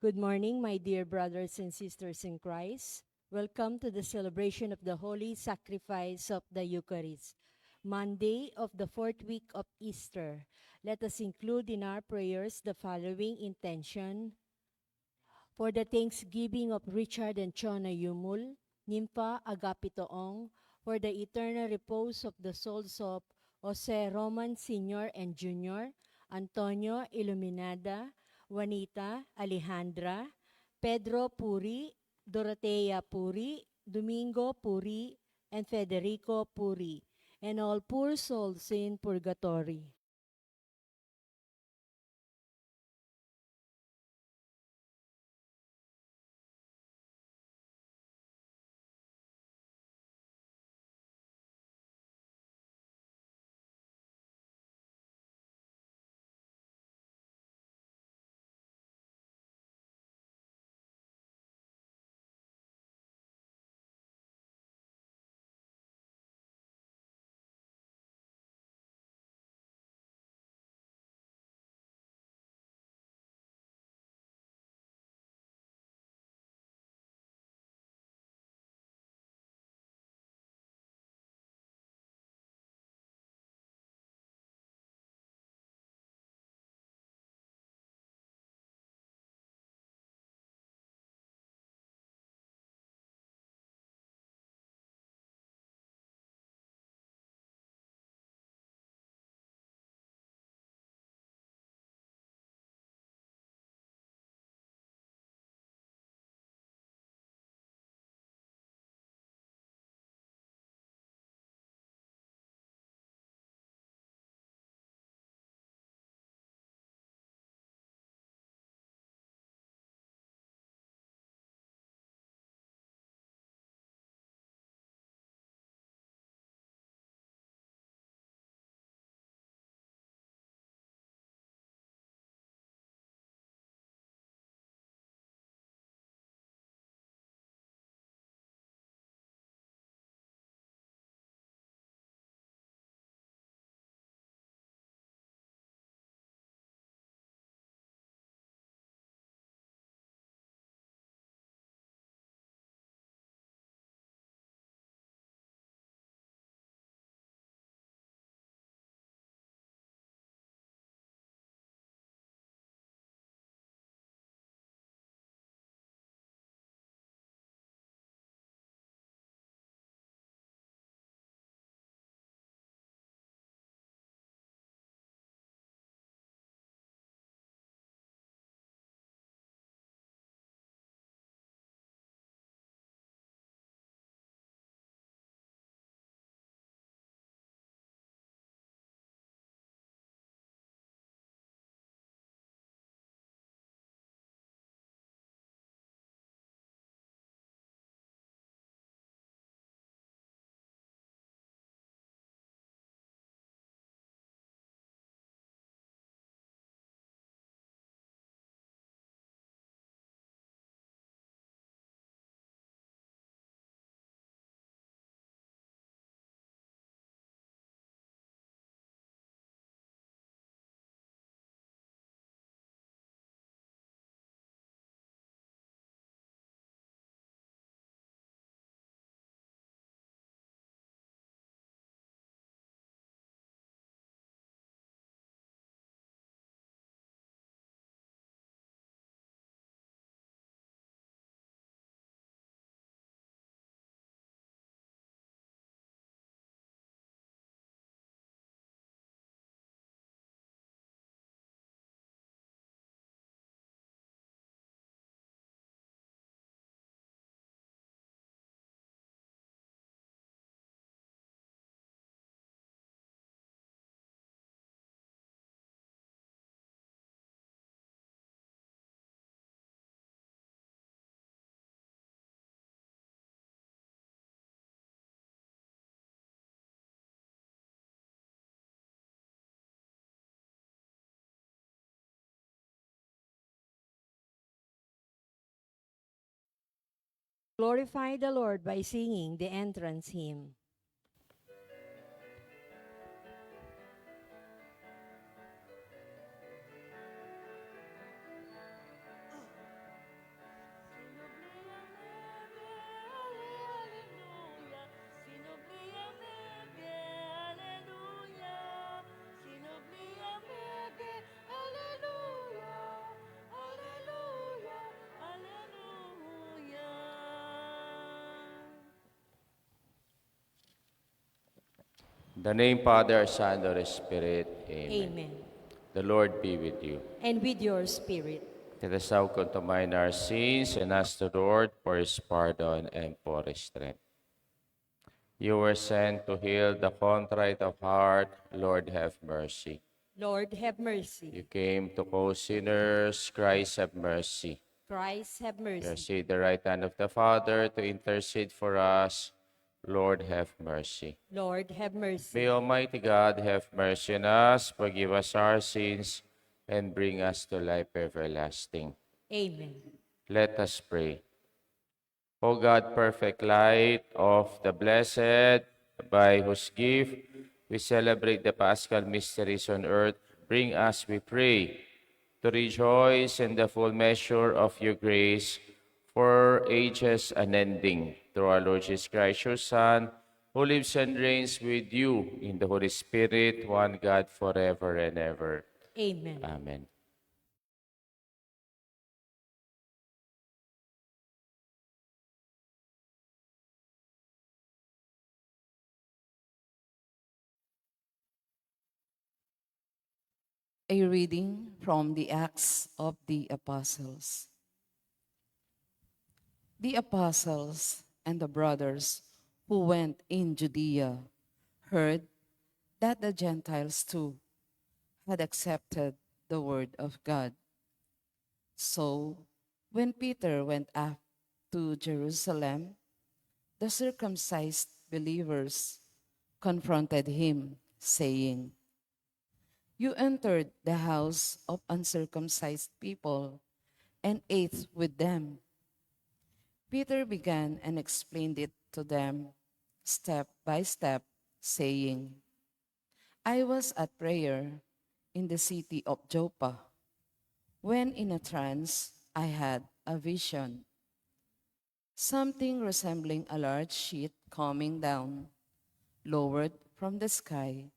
Good morning, my dear brothers and sisters in Christ. Welcome to the celebration of the Holy Sacrifice of the Eucharist, Monday of the fourth week of Easter. Let us include in our prayers the following intention: for the thanksgiving of Richard and Chona Yumul, Nympha Agapitoong, for the eternal repose of the souls of Jose Roman Sr. and Jr., Antonio Iluminada, Juanita Alejandra, Pedro Puri, Dorotea Puri, Domingo Puri, and Federico Puri, and all poor souls in purgatory. Glorify the Lord by singing the entrance hymn. In the name, Father, Son, Holy Spirit. Amen. Amen. The Lord be with you. And with your spirit. Let us now contemplate our sins and ask the Lord for His pardon and for His strength. You were sent to heal the contrite of heart. Lord, have mercy. Lord, have mercy. You came to call sinners. Christ, have mercy. Christ, have You are mercy. seated at the right hand of the Father to intercede for us. Lord, have mercy. Lord, have mercy. May Almighty God have mercy on us, forgive us our sins, and bring us to life everlasting. Amen. Let us pray. O God, perfect light of the blessed, by whose gift we celebrate the Paschal mysteries on earth, bring us, we pray, to rejoice in the full measure of your grace for ages unending. Through our Lord Jesus Christ, your Son, who lives and reigns with you in the Holy Spirit, one God, forever and ever. Amen. Amen. A reading from the Acts of the Apostles. The apostles and the brothers who went in Judea heard that the Gentiles too had accepted the word of God. So, when Peter went up to Jerusalem, the circumcised believers confronted him, saying, "You entered the house of uncircumcised people and ate with them." Peter began and explained it to them step by step, saying, "I was at prayer in the city of Joppa when in a trance I had a vision. Something resembling a large sheet coming down, lowered from the sky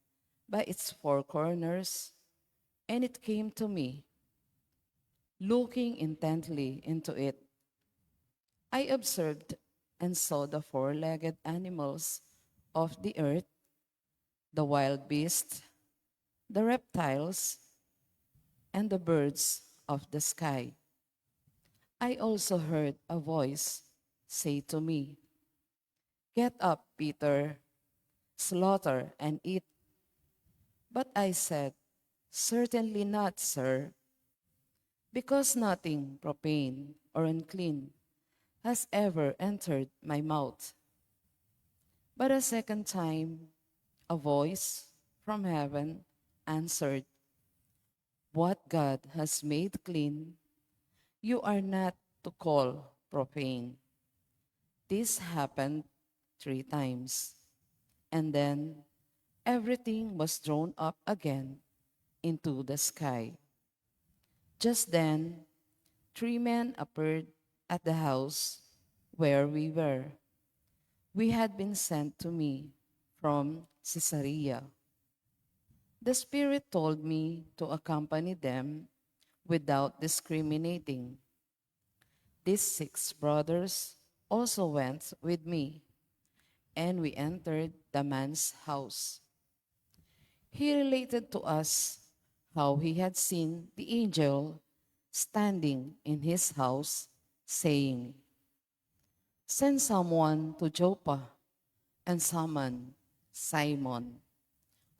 by its four corners, and it came to me. Looking intently into it, I observed and saw the four-legged animals of the earth, the wild beasts, the reptiles, and the birds of the sky. I also heard a voice say to me, 'Get up, Peter, slaughter and eat.' But I said, 'Certainly not, sir, because nothing profane or unclean has ever entered my mouth.' But a second time, a voice from heaven answered, 'What God has made clean, you are not to call profane.' This happened 3 times, and then everything was thrown up again into the sky. Just then, 3 men appeared at the house where we were. We had been sent to me from Caesarea. The Spirit told me to accompany them without discriminating. These 6 brothers also went with me, and we entered the man's house. He related to us how he had seen the angel standing in his house, saying, 'Send someone to Joppa and summon Simon,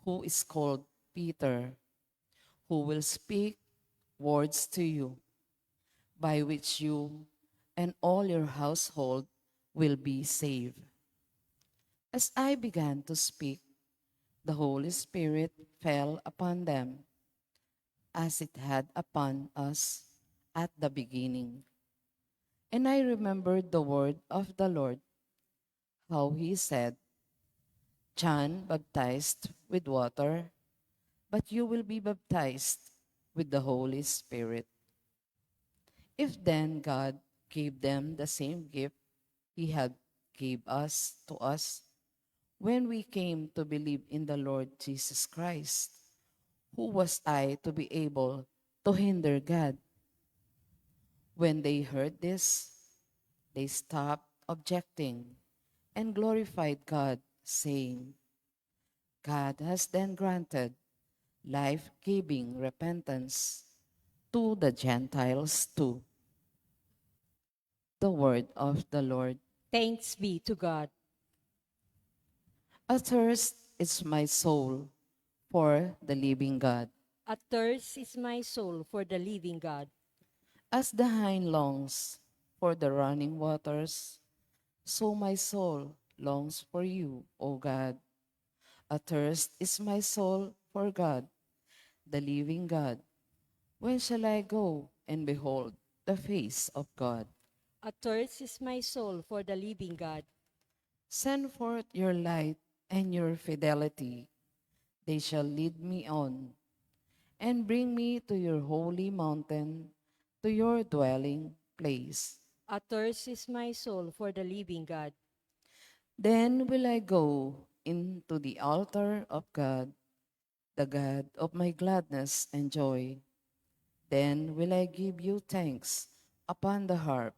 who is called Peter, who will speak words to you, by which you and all your household will be saved.' As I began to speak, the Holy Spirit fell upon them as it had upon us at the beginning. And I remembered the word of the Lord, how he said, 'John baptized with water, but you will be baptized with the Holy Spirit.' If then God gave them the same gift he had gave us to us when we came to believe in the Lord Jesus Christ, who was I to be able to hinder God?" When they heard this, they stopped objecting and glorified God, saying, God has then granted life-giving repentance to the Gentiles too. The word of the Lord. Thanks be to God. Athirst is my soul for the living God. Athirst is my soul for the living God. As the hind longs for the running waters, so my soul longs for you, O God. Athirst is my soul for God, the living God. When shall I go and behold the face of God? Athirst is my soul for the living God. Send forth your light and your fidelity. They shall lead me on and bring me to your holy mountain, to your dwelling place. Athirst is my soul for the living God. Then will I go into the altar of God, the God of my gladness and joy. Then will I give you thanks upon the harp,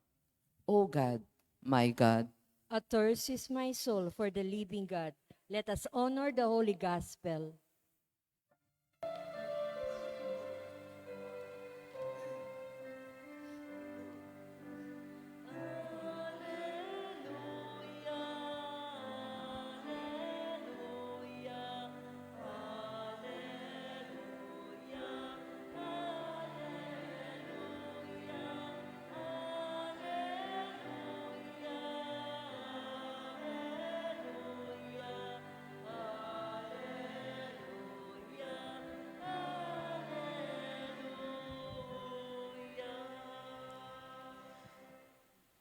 O God, my God. Athirst is my soul for the living God. Let us honor the Holy Gospel.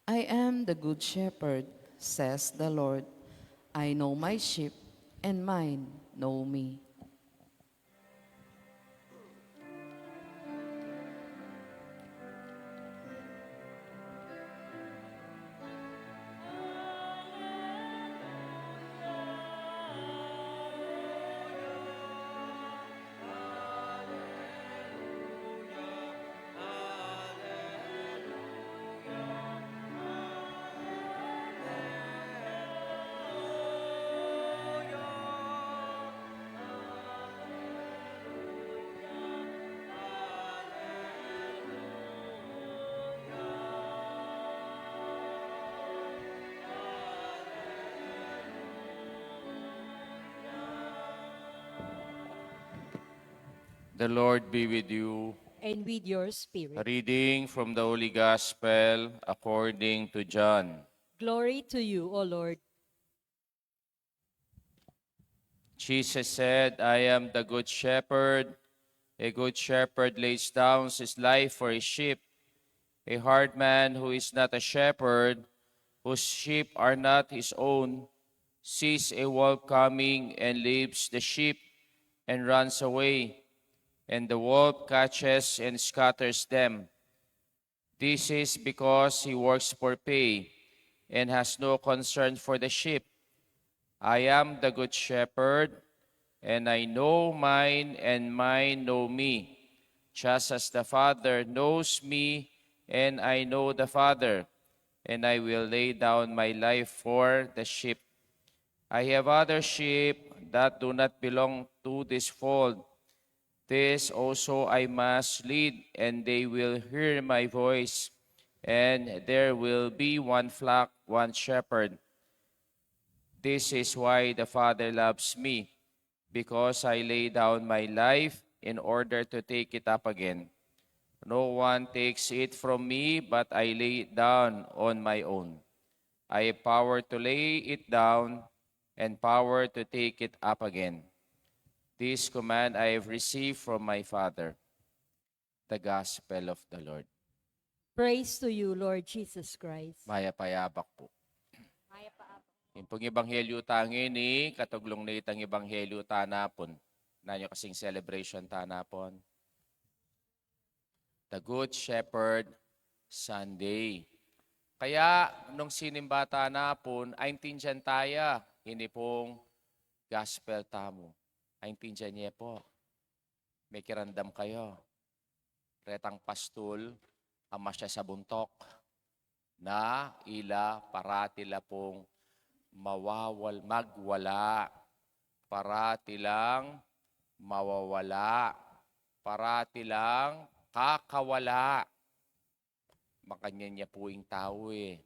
I am the good shepherd, says the Lord. I know my sheep, and mine know me. The Lord be with you. And with your spirit. A reading from the Holy Gospel according to John. Glory to you, O Lord. Jesus said, I am the good shepherd. A good shepherd lays down his life for his sheep. A hard man who is not a shepherd, whose sheep are not his own, sees a wolf coming and leaves the sheep and runs away, and the wolf catches and scatters them. This is because he works for pay and has no concern for the sheep. I am the good shepherd, and I know mine, and mine know me, just as the Father knows me, and I know the Father, and I will lay down my life for the sheep. I have other sheep that do not belong to this fold. This also I must lead, and they will hear my voice, and there will be one flock, one shepherd. This is why the Father loves me, because I lay down my life in order to take it up again. No one takes it from me, but I lay it down on my own. I have power to lay it down and power to take it up again. This command I have received from my Father. The Gospel of the Lord. Praise to you, Lord Jesus Christ. Mayapayabak po. Yung pong ebanghelyo tangin ni katuglong na itang ebanghelyo tanapon. Nanyo kasing celebration tanapon. The Good Shepherd Sunday. Kaya nung sinimba tanapon, ay tindihan tayo. Hindi pong gospel tamo. Ay tindihan niya po. May kirandam kayo. Retang pastul, ama siya sa buntok, na ila paratila pong magwala parati lang mawawala, parati lang kakawala. Makanya niya po yung tao eh.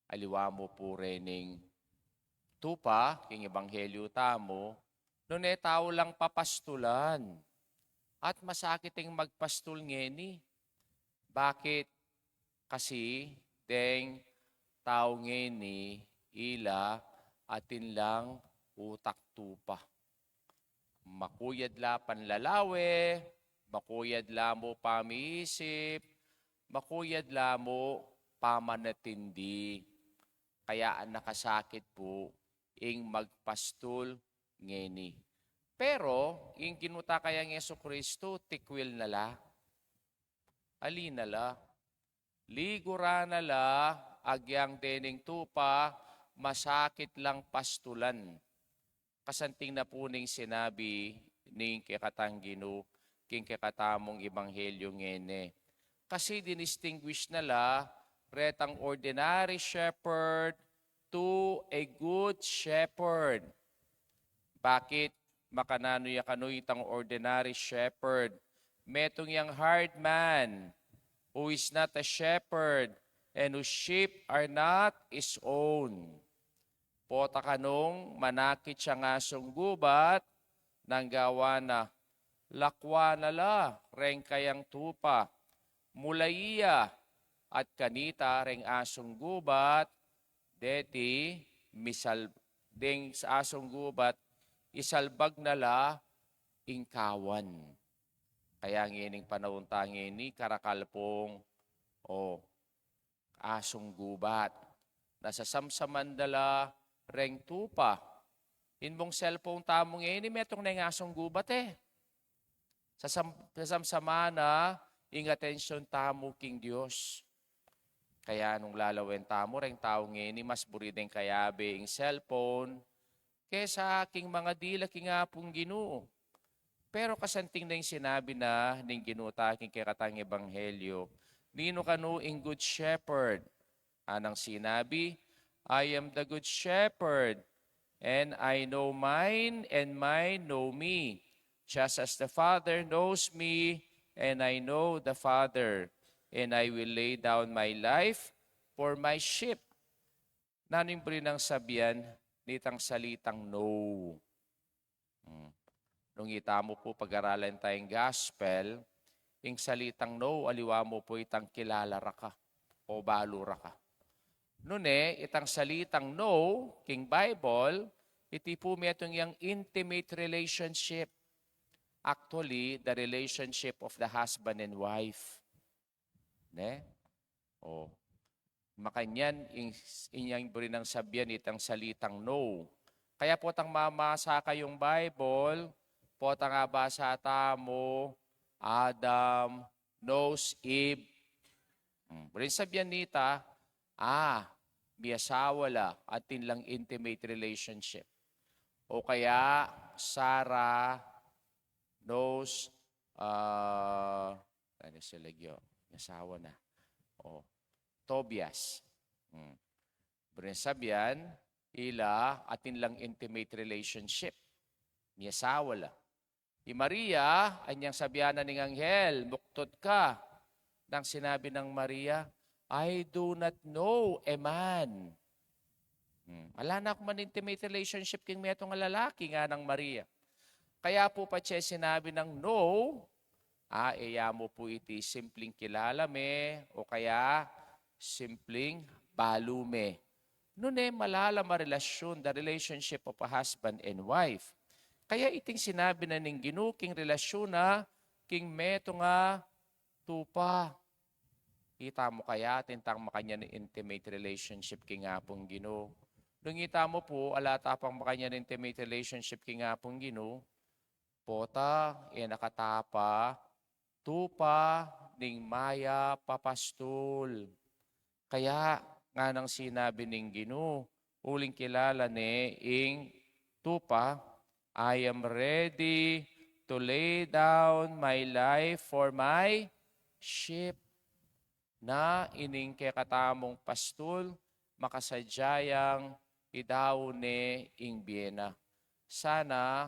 Aliwa mo po rening tupa, king ebanghelyo tamo, no ne tao lang papastulan. At masakit ang magpastul ngeni. Bakit? Kasi, deng tao ngeni, ila, atin lang utak tupa. Makuyad la panlalawe, makuyad la mo pamiisip, makuyad la mo pamanatindi. Kaya ang nakasakit po, ing magpastul ngeni. Pero, yung kinuta kaya ng Yesu Kristo, tikwil na la, ali na la, ligura na la, agyang dening tupa, masakit lang pastulan. Kasanting na po ning sinabi ning kikatanggino, king kikatamong ebanghelyo ngene. Kasi dinistinguish na la, retang ordinary shepherd to a good shepherd. Bakit? Makanano ya kano itang ordinary shepherd. Metong yang hard man, who is not a shepherd, and whose sheep are not his own. Pota kanong manakit siya nga sunggubat, nang gawa na lakwa na la, reng kayang tupa, mulaiya, at kanita reng asong gubat, deti misal ding sa asong gubat, isalbag na la ingkawan. Kaya ngining panahon ngini karakalpong o asong gubat. Nasa samsamandala reng tupa. Inmong cellphone tamong ngini metong na asong gubat eh. Sa samsamana ing atensyon tamo king Dios. Kaya nung lalawen tamo reng tao ngini mas burideng kayabe ing cellphone kesa aking mga dila king apong Ginoo. Pero kasanting na yung sinabi na ning Ginoo ta aking kikatang ebanghelyo, nino kanu ing good shepherd. Anang sinabi, I am the good shepherd, and I know mine, and mine know me. Just as the Father knows me, and I know the Father, and I will lay down my life for my sheep. Naning nang sabihan, nitang salitang no. Nung itamo po pag-aralan tayong gospel, yung salitang no, aliwa mo po itang kilala ka o balura ka. Nune, itang salitang no, king Bible, iti po metong yung intimate relationship. Actually, the relationship of the husband and wife. Ne? O, makanyan, inyang rin ang sabyan itang salitang no. Kaya po tang mamasa kayong Bible, po tang abasa tamo, Adam knows Eve. Rin sabyan nita, biyasawa la at tinlang intimate relationship. O kaya, Sarah knows, ano sila yun? Biyasawa na. O, Tobias. Rin sabyan, ila atin lang intimate relationship. Miyasawa la. I Maria, anyang sabyanan ng anghel, muktot ka. Nang sinabi ng Maria, I do not know a man. Wala na akong man-intimate relationship king metong lalaki nga ng Maria. Kaya po pa siya sinabi ng no, iya mo po iti simpleng kilala me, o kaya simpleng balume. Noon malala relasyon, the relationship of a husband and wife. Kaya iting sinabi na ning Ginoo king relasyon na king meto nga tupa. Kita mo kaya tintang makanya ni intimate relationship king apong Ginoo. Nung kita mo po alata pang makanya ni intimate relationship king apong Ginoo, pota nakatapa tupa ning maya papastul. Kaya nga nang sinabi ning Ginoo, uling kilala ni ing tupa, I am ready to lay down my life for my sheep. Na ining katamong pastul, makasadyayang idaw ni ing biyena. sana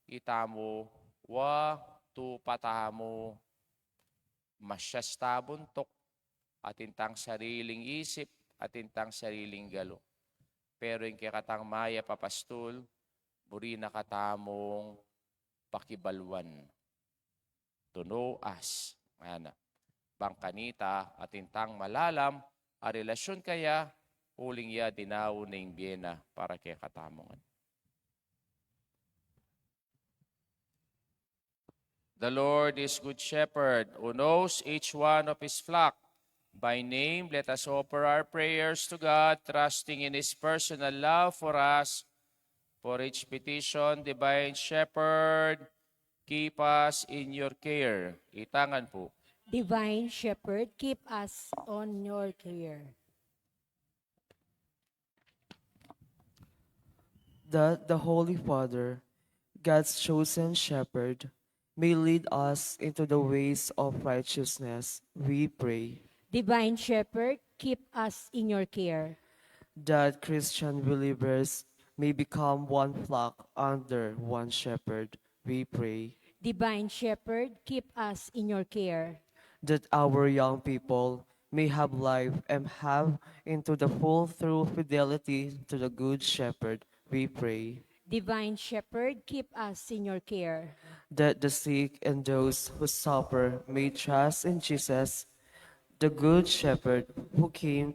itamo wa tu patamo masyasta buntok atintang sariling isip atintang sariling galo. Pero yung kikatang maya papastul, buri nakatamong pakibalwan. Tuno as. Ana. Bangkanita atintang malalam a relasyon kaya uling ya dinaw na yung biyena para kay katamongan. The Lord is good shepherd who knows each one of his flock. By name, let us offer our prayers to God, trusting in his personal love for us. For each petition, Divine Shepherd, keep us in your care. Itangan po. Divine Shepherd, keep us on your care. That the Holy Father, God's chosen shepherd, may lead us into the ways of righteousness, we pray. Divine Shepherd, keep us in your care. That Christian believers may become one flock under one shepherd, we pray. Divine Shepherd, keep us in your care. That our young people may have life and have into the full through fidelity to the good shepherd, we pray. Divine Shepherd, keep us in your care. That the sick and those who suffer may trust in Jesus, the good shepherd who came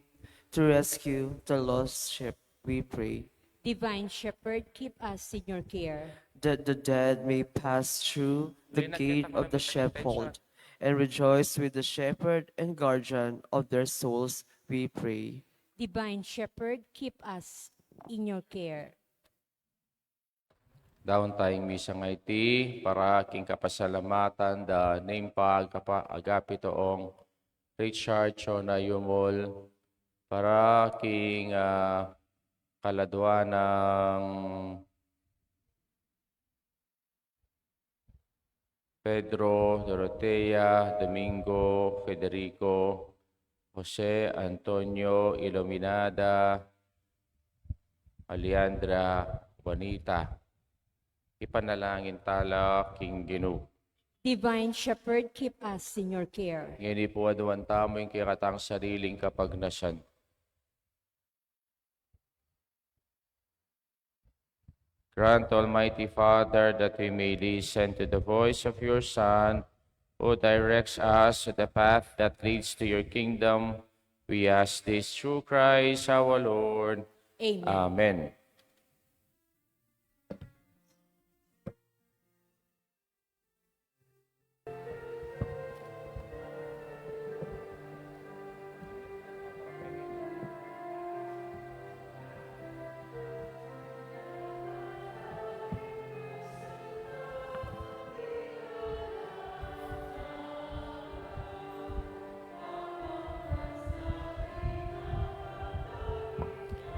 to rescue the lost sheep, we pray. Divine Shepherd, keep us in your care. That the dead may pass through the gate of the sheepfold and rejoice with the shepherd and guardian of their souls, we pray. Divine Shepherd, keep us in your care. Daon tayong misa nga iti, para king kapasalamatan da name pag agapi toong Richard Chona Yumol, para king kaladwa ng Pedro, Dorotea, Domingo, Federico, Jose, Antonio, Iluminada, Aliandra, Juanita. Ipanalangin tala king Ginoo. Divine Shepherd, keep us in your care. Ngayon po aduan tamo yung kikatang sariling kapagnasan. Grant, Almighty Father, that we may listen to the voice of your Son, who directs us to the path that leads to your kingdom. We ask this through Christ our Lord. Amen. Amen.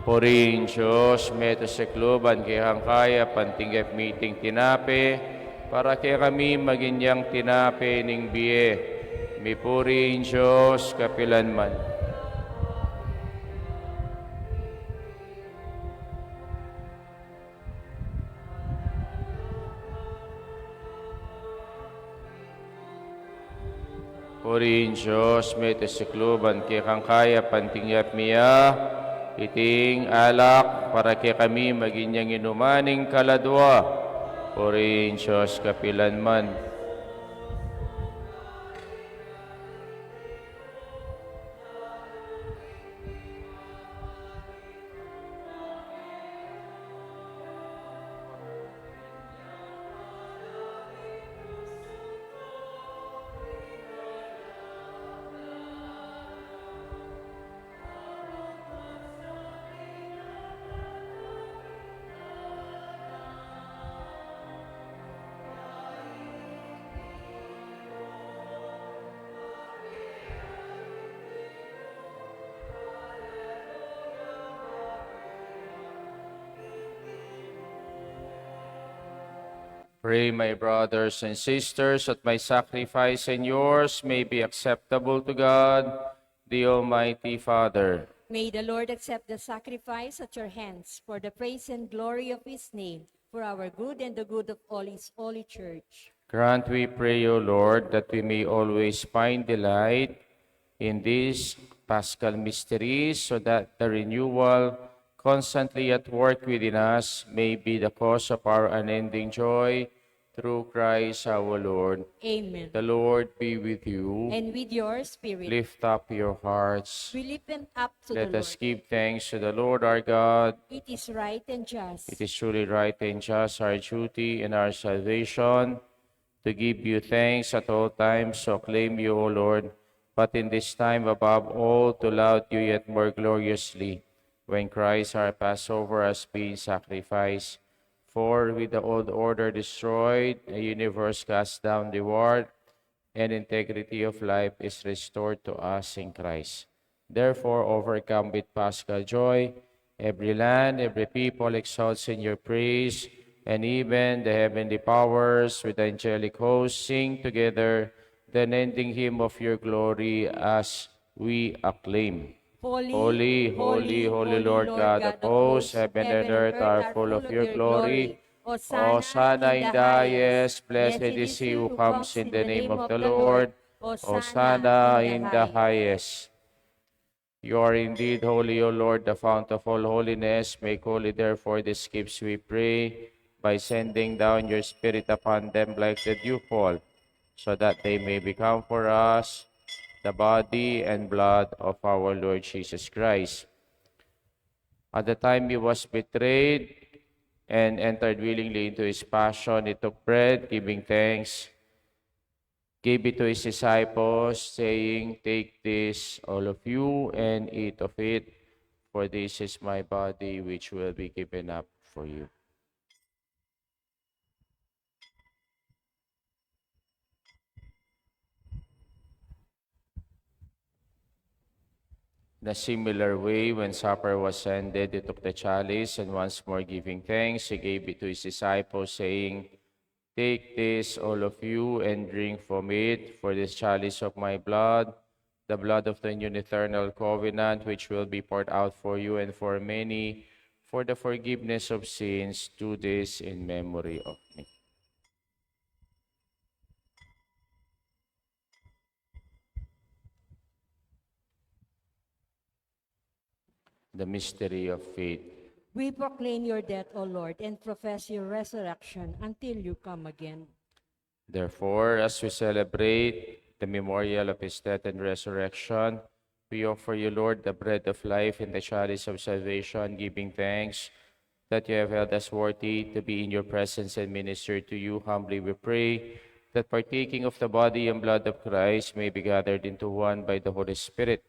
Purihin Diyos, meto sa kluban kaya kaya pantinggap meeting tinape, para kaya kami maginyang tinape ning biye. Mi purihin Diyos, kapilan man. Purihin Diyos, meto sa kluban kaya kaya pantinggap miya, iting alak para kay kami maginyang inumaning kaladwa. Purihin Diyos kapilan man. Pray, my brothers and sisters, that my sacrifice and yours may be acceptable to God, the Almighty Father. May the Lord accept the sacrifice at your hands for the praise and glory of his name, for our good and the good of all His holy church. Grant, we pray, O Lord, that we may always find delight in these Paschal mysteries, so that the renewal constantly at work within us may be the cause of our unending joy through Christ our Lord. Amen. The Lord be with you. And with your spirit, Lift up your hearts. we lift them up to Let the us Lord. give thanks to the Lord our God. It is right and just. It is truly right and just, our duty and our salvation, to give you thanks at all times, to acclaim you, O Lord, but in this time above all, to laud you yet more gloriously, when Christ our Passover has been sacrificed. For with the old order destroyed, a universe cast down, reward and integrity of life is restored to us in Christ. Therefore, overcome with Paschal joy, every land, every people exalts in your praise, and even the heavenly powers with the angelic hosts sing together the unending hymn of your glory as we acclaim. Holy, holy, holy Lord God of hosts, heaven and earth are full of your glory. Hosanna in the highest, blessed is he who comes in the name of the Lord. Hosanna in the highest. You are indeed holy, O Lord, the fount of all holiness. Make holy, therefore, these gifts, we pray, by sending down your Spirit upon them like the dewfall, so that they may become for us the body and blood of our Lord Jesus Christ. At the time he was betrayed and entered willingly into his passion, he took bread, giving thanks, gave it to his disciples, saying, "Take this, all of you, and eat of it, for this is my body, which will be given up for you." In a similar way, when supper was ended, he took the chalice, and once more giving thanks, he gave it to his disciples, saying, "Take this, all of you, and drink from it, for this chalice of my blood, the blood of the new and eternal covenant, which will be poured out for you and for many, for the forgiveness of sins. Do this in memory of me." The mystery of faith. We proclaim your death, O Lord, and profess your resurrection until you come again. Therefore, as we celebrate the memorial of his death and resurrection, we offer you, Lord, the bread of life and the chalice of salvation, giving thanks that you have held us worthy to be in your presence and minister to you. Humbly we pray that partaking of the body and blood of Christ may be gathered into one by the Holy Spirit.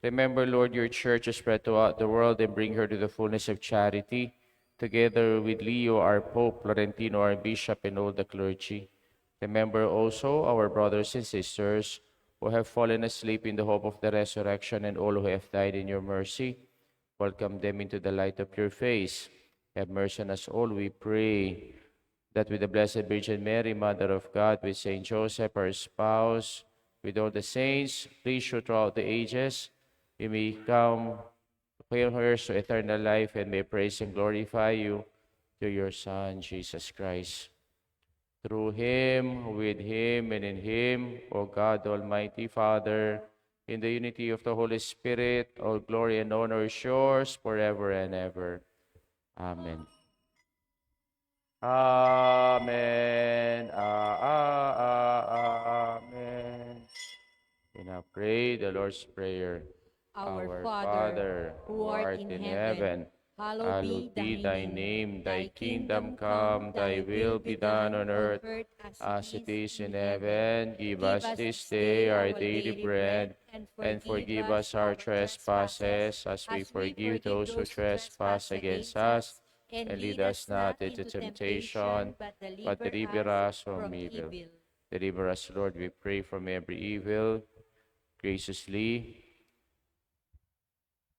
Remember, Lord, your church is spread throughout the world, and bring her to the fullness of charity, together with Leo, our Pope, Florentino, our Bishop, and all the clergy. Remember also our brothers and sisters who have fallen asleep in the hope of the resurrection, and all who have died in your mercy. Welcome them into the light of your face. Have mercy on us all, we pray, that with the Blessed Virgin Mary, Mother of God, with Saint Joseph, her spouse, with all the saints, please you throughout the ages, we may come to hail her to eternal life, and may praise and glorify you through your Son, Jesus Christ. Through him, with him, and in him, O God, Almighty Father, in the unity of the Holy Spirit, all glory and honor is yours forever and ever. Amen. Amen. Amen. We now pray the Lord's Prayer. Our Father, who art in heaven, hallowed be thy name. Thy kingdom come, thy will be done on earth As it is in heaven, give us this day our daily bread, and forgive us our trespasses, as we forgive those who trespass against us. And lead us not into temptation, but deliver us from evil. Deliver us, Lord, we pray, from every evil. Graciously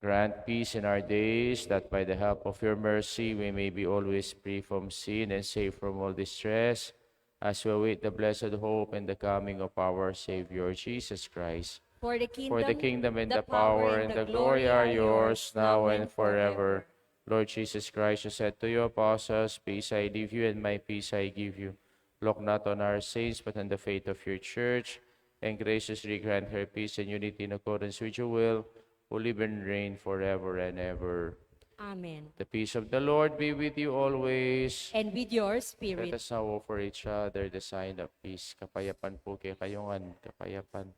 grant peace in our days, that by the help of your mercy we may be always free from sin and safe from all distress, as we await the blessed hope and the coming of our Savior Jesus Christ. For the For the kingdom and the power and the glory are yours, now and forever. Lord Jesus Christ, you said to your apostles, peace I leave you and my peace I give you. Look not on our sins, but on the faith of your church, and graciously grant her peace and unity in accordance with your will, who live and reign forever and ever. Amen. The peace of the Lord be with you always. And with your Let spirit. us now offer each other the sign of peace. Kapayapan po kay kayongan, kapayapan.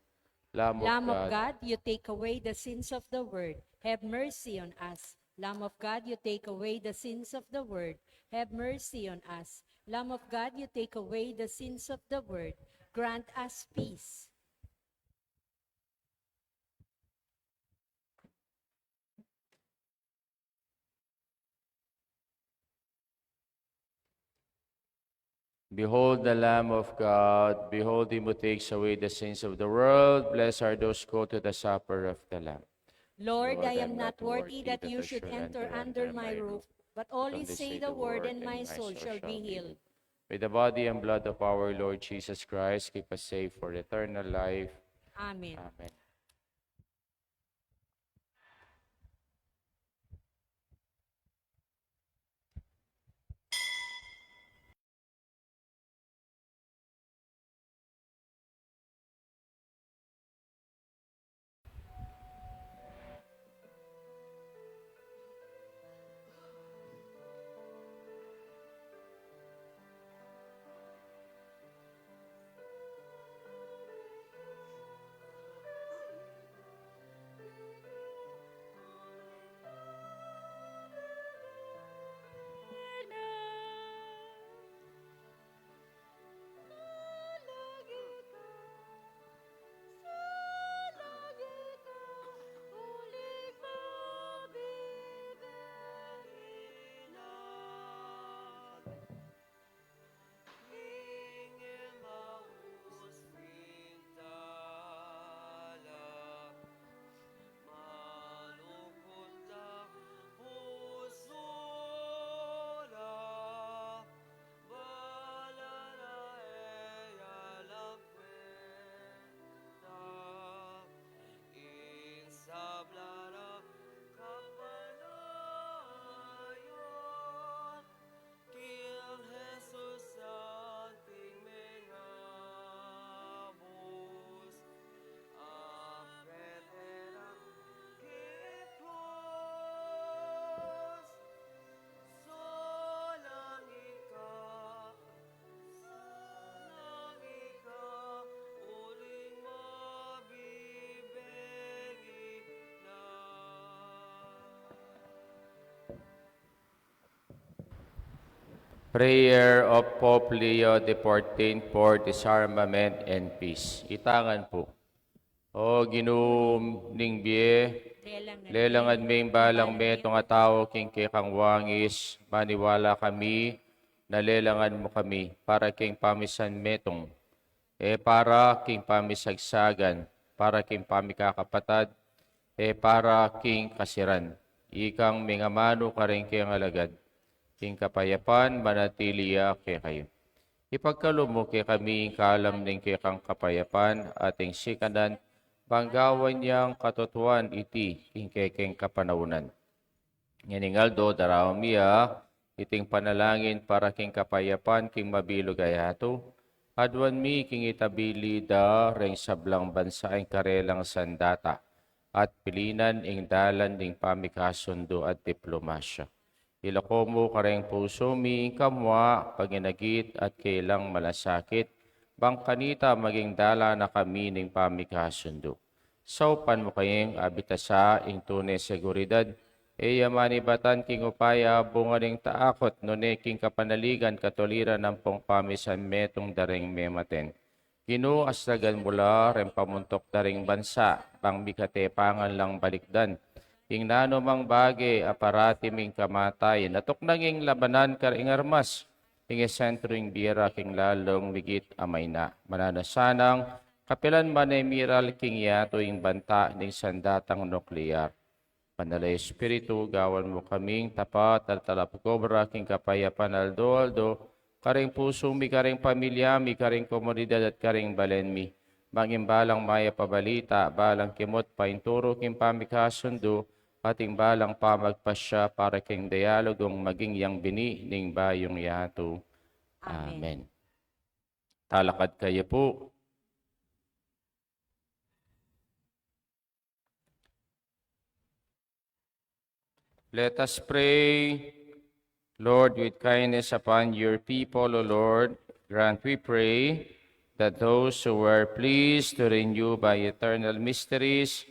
Lamb of Lamb of God, God, you take away the sins of the world. Have mercy on us. Lamb of God, you take away the sins of the world. Have mercy on us. Lamb of God, you take away the sins of the world. Grant us peace. behold the Lamb of God, behold him who takes away the sins of the world. Blessed are those who go to the supper of the Lamb. Lord, I am not worthy that you should enter under my roof, but only say the word and my soul shall be healed. With the body and blood of our Lord Jesus Christ, keep us safe for eternal life. Amen. Amen. Prayer of Pope Leo XIV for disarmament and peace. Itangan po. O Ginoong Ningbiye, lelangan may balang metong ataw king kang wangis, maniwala kami, nalelangan mo kami, para king pamisan metong, para king pamisagsagan, para king pamikakapatad, para king kasiran, ikang mingamano ka rin kayang alagad, king kapayapan, manatiliya kay kayo. Ipagkalumo kay kami kalam ning kay kang kapayapan, ating sikanan, panggawan niyang katotohan iti, king keng kapanaunan. Nganingaldo, darawmiya, iting panalangin para king kapayapan, king mabilog ayato, adwan mi king itabili da, reng sablang bansa ang karelang sandata, at pilinan ing dalan ding pamikasundo at diplomasya. Ilako mo kareng puso mi kamwa, paginagit at kailang malasakit, bangkanita maging dala na kami ning pamikasundo. Saupan mo kayeng abitasa ing tunay seguridad, yamani batan king upaya bunga ning taakot nune king kapanaligan katoliran ng pong pamisan metong daring mematen. Gino aslagan mula rem pamuntok daring bansa, pang bikatepangan lang balikdan, ing nano mang bagay aparati ming kamatay, natok nanging labanan karing armas, ing esentro ing bira king lalong migit amay na. Mananasanang kapilan man ay miral king yato ing banta ning sandatang nuklear. Panalay Espiritu, gawan mo kaming tapat at talapkobra king kapayapan aldo, karing puso mi, karing pamilya mi, karing komunidad at karing balen mi. Mangimbalang maya pabalita, balang kimot painturo king pamikasundo, ating balang pamagpasya para king dialogong maging yang bini ning bayong yato. Amen. Talakad kayo po. Let us pray. Lord, with kindness upon your people, O Lord, grant, we pray, that those who were pleased to renew by eternal mysteries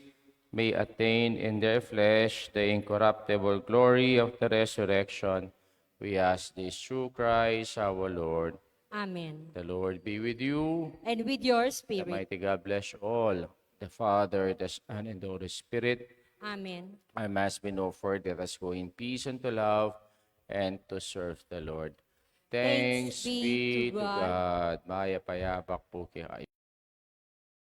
may attain in their flesh the incorruptible glory of the resurrection. We ask this through Christ our Lord. Amen. The Lord be with you. And with your The spirit. mighty God bless you all, the Father, the Son, and the Holy Spirit. Amen. Our Mass been offered. Let us go in peace and to love and to serve the Lord. Thanks be to God. Maya payapak po kayo.